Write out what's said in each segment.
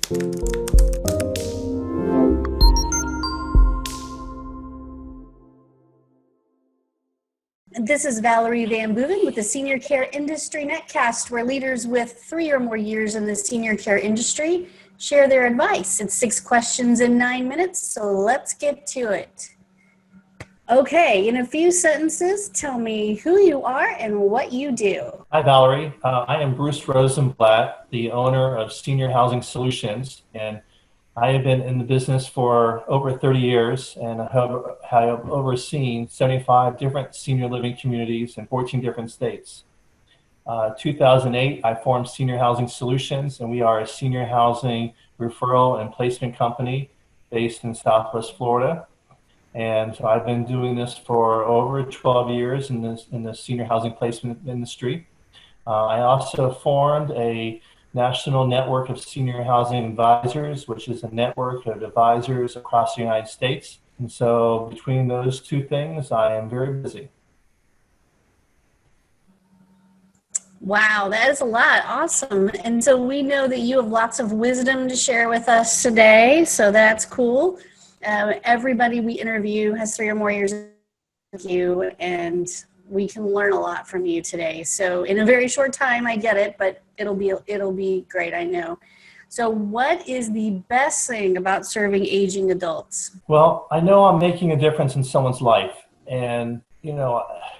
This is Valerie VanBooven with the Senior Care Industry Netcast, where leaders with 3 or more years in the senior care industry share their advice. It's 6 questions in 9 minutes, so let's get to it. Okay, in a few sentences, tell me who you are and what you do. Hi, Valerie. I am Bruce Rosenblatt, the owner of Senior Housing Solutions, and I have been in the business for over 30 years and have overseen 75 different senior living communities in 14 different states. 2008, I formed Senior Housing Solutions, and we are a senior housing referral and placement company based in Southwest Florida. And so I've been doing this for over 12 years in the senior housing placement industry. I also formed a national network of senior housing advisors, which is a network of advisors across the United States. And so between those two things, I am very busy. Wow, that is a lot. Awesome. And so we know that you have lots of wisdom to share with us today, so that's cool. Everybody we interview has 3 or more years with you, and we can learn a lot from you today. So in a very short time, I get it, but it'll be great, I know. So what is the best thing about serving aging adults? Well, I know I'm making a difference in someone's life, and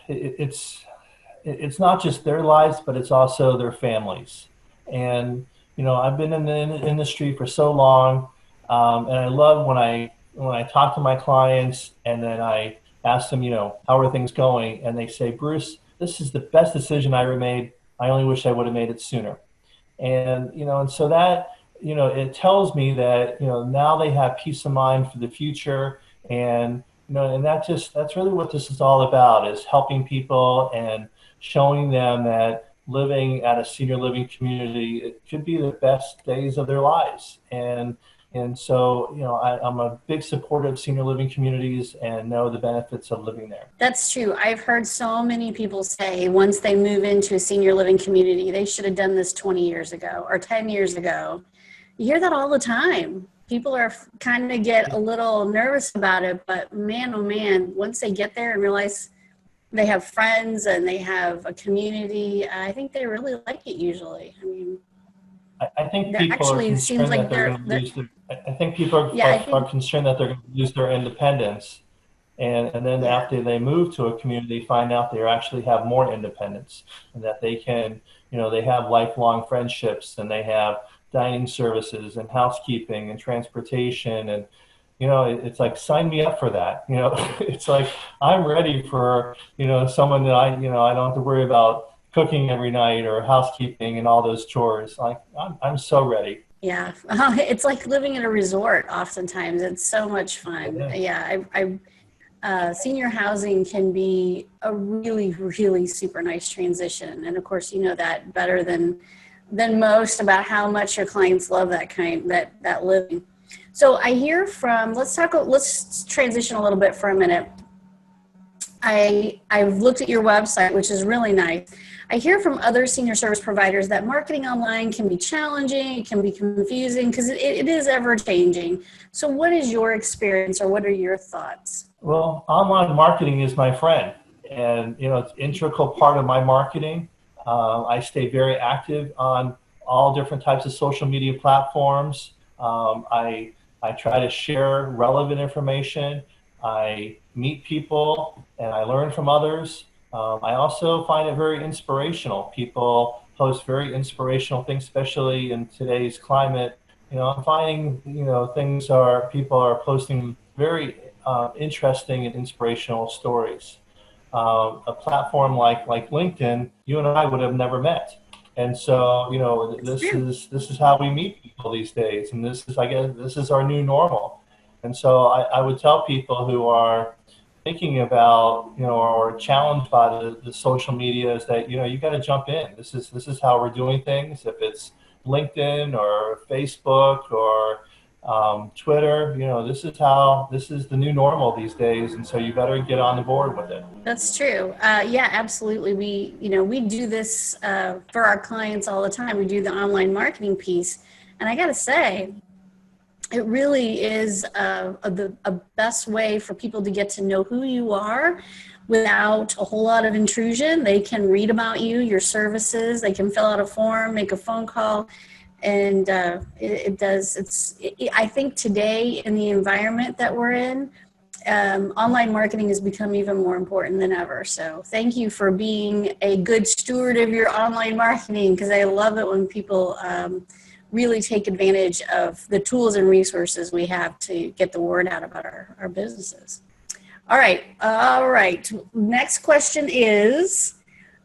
it's not just their lives, but it's also their families. And I've been in the industry for so long, and I love when I talk to my clients and then I ask them, how are things going? And they say, Bruce, this is the best decision I ever made. I only wish I would have made it sooner. And, and so that, it tells me that, now they have peace of mind for the future. And, and that's really what this is all about, is helping people and showing them that living at a senior living community, it could be the best days of their lives. And so, I'm a big supporter of senior living communities and know the benefits of living there. That's true. I've heard so many people say once they move into a senior living community, they should have done this 20 years ago or 10 years ago. You hear that all the time. People are kind of get a little nervous about it, but man, oh man, once they get there and realize they have friends and they have a community, I think they really like it usually. I think people are concerned that they're going to lose their. I think people are concerned that they're going to lose their independence, and then after they move to a community, find out they actually have more independence, and that they can, they have lifelong friendships, and they have dining services and housekeeping and transportation, and it's like, sign me up for that. It's like, I'm ready for someone that I don't have to worry about cooking every night or housekeeping and all those chores. Like, I'm so ready. Yeah, it's like living in a resort. Oftentimes, it's so much fun. Yeah, senior housing can be a really, really super nice transition, and of course, you know that better than most about how much your clients love that living. So I hear from. Let's transition a little bit for a minute. I've looked at your website, which is really nice. I hear from other senior service providers that marketing online can be challenging, it can be confusing because it is ever changing. So what is your experience, or what are your thoughts? Well, online marketing is my friend, and it's an integral part of my marketing. I stay very active on all different types of social media platforms. I try to share relevant information. I meet people and I learn from others. I also find it very inspirational. People post very inspirational things, especially in today's climate. I'm finding, people are posting very interesting and inspirational stories. A platform like LinkedIn, you and I would have never met. And so, this is how we meet people these days. And this is our new normal. And so I would tell people who are thinking about, or challenged by the social media, is that, you got to jump in. This is how we're doing things. If it's LinkedIn or Facebook or Twitter. This is the new normal these days, and so you better get on the board with it. That's true. Yeah, absolutely. We do this for our clients all the time. We do the online marketing piece. And I got to say, it really is a best way for people to get to know who you are without a whole lot of intrusion. They can read about you, your services, they can fill out a form, make a phone call. And I think today in the environment that we're in, online marketing has become even more important than ever. So thank you for being a good steward of your online marketing, because I love it when people really take advantage of the tools and resources we have to get the word out about our businesses. All right. Next question is,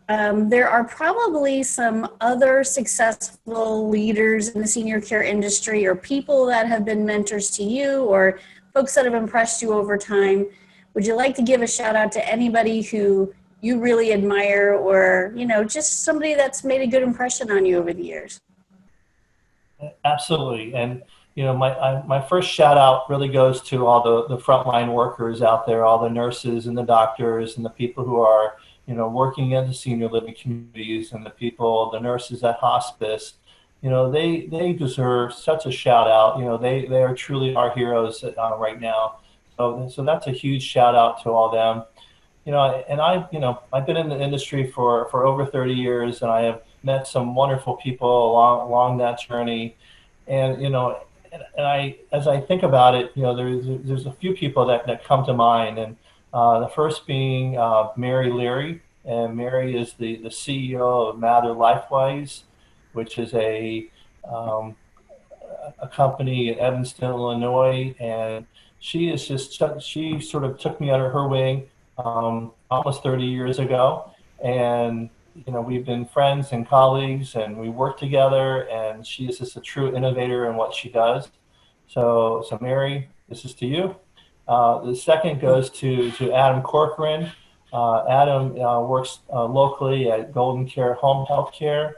there are probably some other successful leaders in the senior care industry or people that have been mentors to you or folks that have impressed you over time. Would you like to give a shout out to anybody who you really admire, or, just somebody that's made a good impression on you over the years? Absolutely. And, my first shout out really goes to all the frontline workers out there, all the nurses and the doctors and the people who are, working in the senior living communities, and the nurses at hospice. They deserve such a shout out. They are truly our heroes right now. So that's a huge shout out to all them. And I've been in the industry for over 30 years, and I have met some wonderful people along that journey. And, as I think about it, there's a few people that come to mind. And the first being Mary Leary. And Mary is the CEO of Mather Lifewise, which is a company in Evanston, Illinois. And she sort of took me under her wing almost 30 years ago. And, we've been friends and colleagues, and we work together, and she is just a true innovator in what she does. So Mary, this is to you. The second goes to Adam Corcoran. Adam works locally at Golden Care Home Health Care,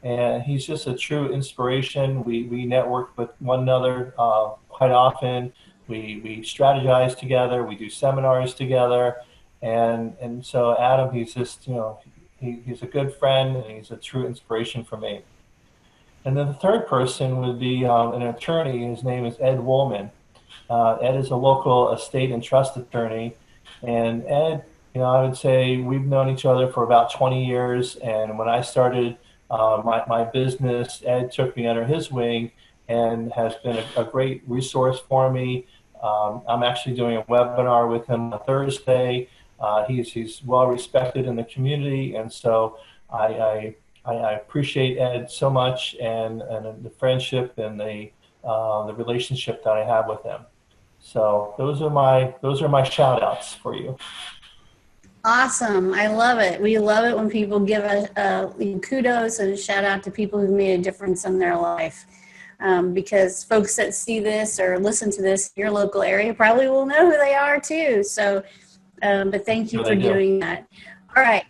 and he's just a true inspiration. We network with one another quite often. We strategize together. We do seminars together. And so Adam, he's just, he's a good friend, and he's a true inspiration for me. And then the third person would be an attorney. His name is Ed Woolman. Ed is a local estate and trust attorney. And Ed, I would say we've known each other for about 20 years. And when I started my business, Ed took me under his wing and has been a great resource for me. I'm actually doing a webinar with him on Thursday. He's well respected in the community, and so I appreciate Ed so much, and the friendship and the relationship that I have with him. So those are my shout outs for you. Awesome. I love it. We love it when people give a kudos and a shout out to people who've made a difference in their life. Because folks that see this or listen to this in your local area probably will know who they are too. So, but thank you for doing that. All right.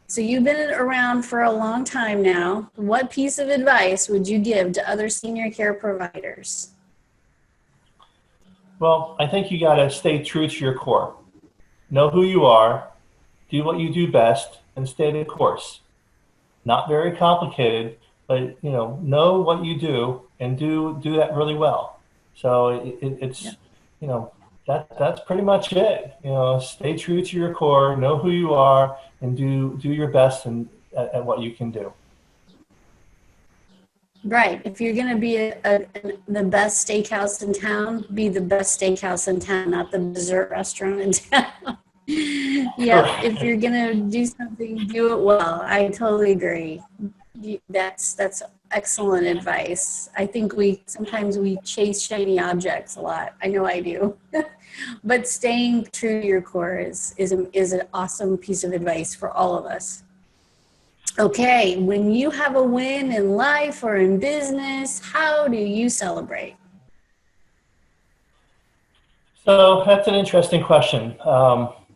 So you've been around for a long time now. What piece of advice would you give to other senior care providers? Well, I think you got to stay true to your core. Know who you are, do what you do best, and stay the course. Not very complicated, but know what you do and do that really well. So it's that's pretty much it. Stay true to your core, know who you are, and do your best at what you can do. Right. If you're going to be the best steakhouse in town, be the best steakhouse in town, not the dessert restaurant in town. Yeah. If you're going to do something, do it well. I totally agree. That's excellent advice. I think sometimes we chase shiny objects a lot. I know I do. But staying true to your core is an awesome piece of advice for all of us. Okay, when you have a win in life or in business, how do you celebrate? So that's an interesting question.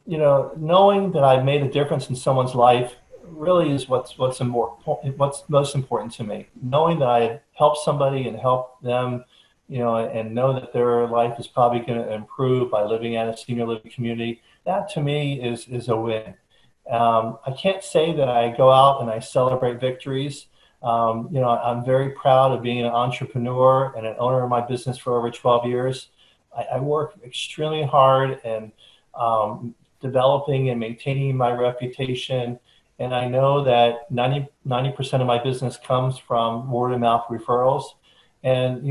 Knowing that I've made a difference in someone's life really is what's most important to me. Knowing that I helped somebody and helped them, and know that their life is probably going to improve by living at a senior living community, that to me is a win. I can't say that I go out and I celebrate victories. I'm very proud of being an entrepreneur and an owner of my business for over 12 years. I work extremely hard and developing and maintaining my reputation. And I know that 90% of my business comes from word of mouth referrals. And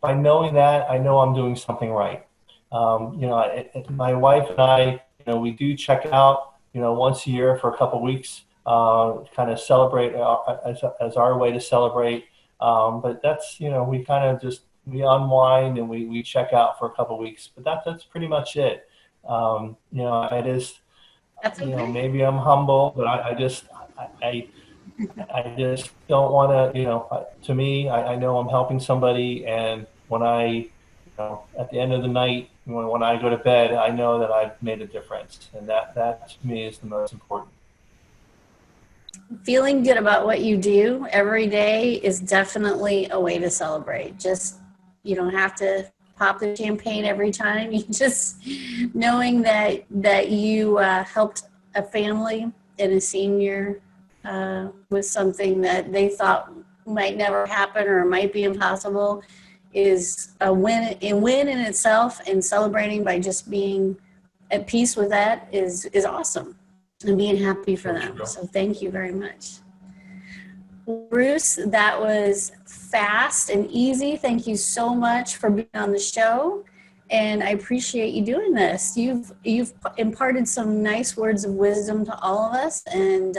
by knowing that, I know I'm doing something right. My wife and I, we do check out, once a year for a couple of weeks, kind of celebrate as our way to celebrate. But that's, we kind of just, we unwind and we check out for a couple of weeks, but that's pretty much it. It is, That's okay. maybe I'm humble, but I just don't want to, to me, I know I'm helping somebody. And when at the end of the night, when I go to bed, I know that I've made a difference. And that to me is the most important. Feeling good about what you do every day is definitely a way to celebrate. Just, you don't have to pop the champagne every time. You just knowing that you helped a family and a senior with something that they thought might never happen or might be impossible is a win in itself, and celebrating by just being at peace with that is awesome, and being happy for them. So thank you very much. Bruce, that was fast and easy. Thank you so much for being on the show, and I appreciate you doing this. You've imparted some nice words of wisdom to all of us, and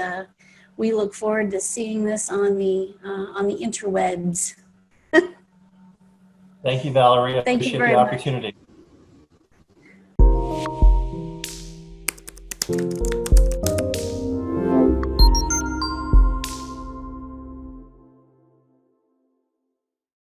we look forward to seeing this on the interwebs. Thank you, Valerie. I Thank you appreciate very the opportunity. much.